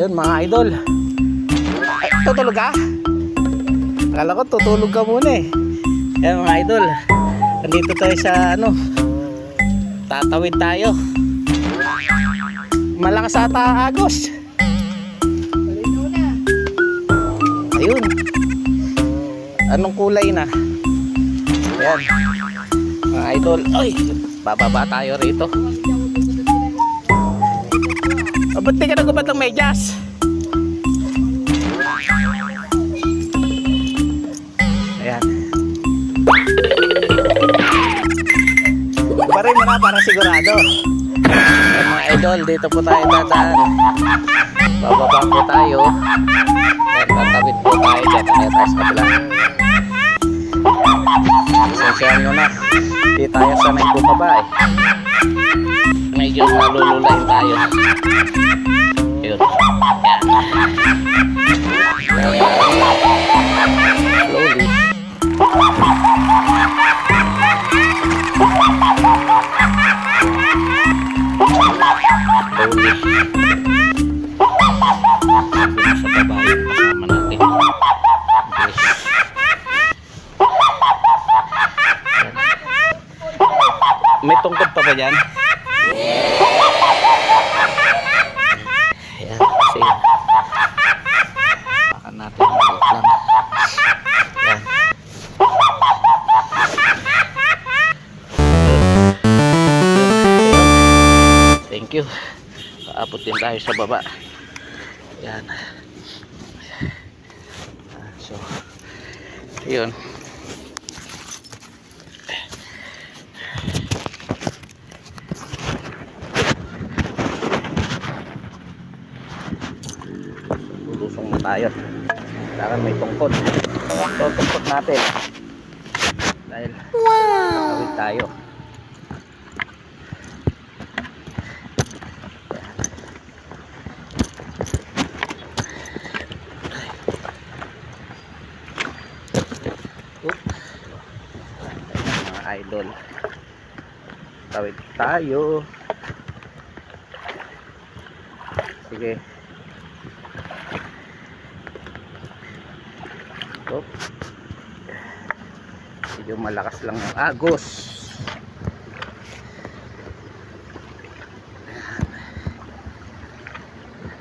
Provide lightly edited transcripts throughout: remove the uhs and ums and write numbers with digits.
Ayun mga idol. Ay, tutulog ka? Akala ko tutulog ka muna eh. Ayan mga idol, nandito tayo sa ano, tatawid tayo. Malakas ata agos. Ayun. Anong kulay na? Ayan mga idol. Ay, bababa tayo rito. Ba't di ka nagubad ng medyas? Ayan. Barin mo na para sigurado. Ayan, mga idol, dito po tayo dadaan. Bababa po tayo. Ayan, tatawid po tayo dyan. Ayan tayo sa kabila. Sensyahan nyo na. Di tayo sanay bumaba eh. Medyo nalululain tayo. Yun. Yan. Slowly. Sa baba yung kasama natin. May tungkod pa ba dyan? Ayan, kasi baka natin malit lang. Ayan. Thank you. Paabot din tayo sa baba. Ayan. So, yun. Lusong na tayo. Kailangan may tungkod. So, tungkod natin. Dahil nakawid tayo. Mga idol. Tawid tayo. Sige. Oop. Medyo malakas lang yung agos.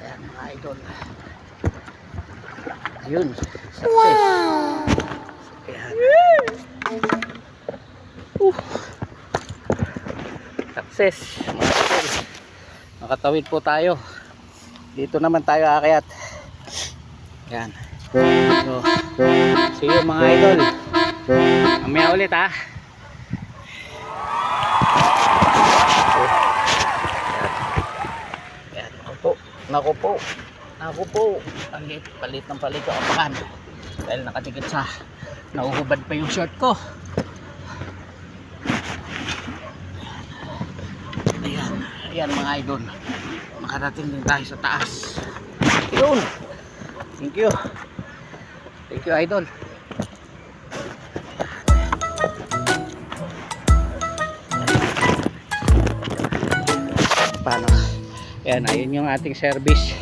Ayan mga idol. Yun. Success. Wow. Ayan. Success. Nakatawid po tayo. Dito naman tayo aakyat. Ayan. So, see you mga idol. Mamaya ulit ha. Ayan. Naku po. Palit ng palit ang apakan. Dahil nakatikit sa nauhubad pa yung shirt ko. Ayan mga idol. Makarating din tayo sa taas. Yun. Thank you idol. Paano? Ayan, ayun yung ating service.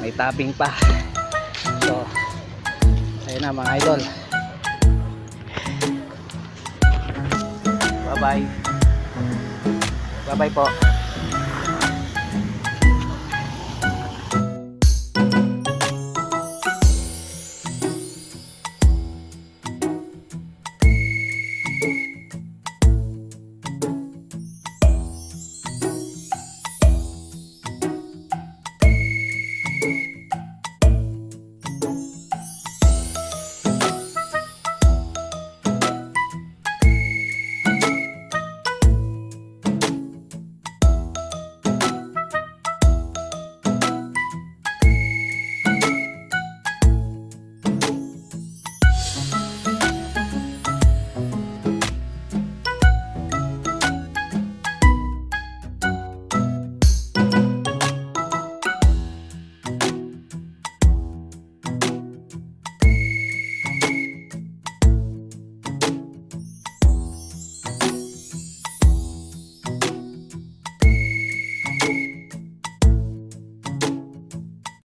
May tapping pa. So, ayun na mga idol. Bye bye po.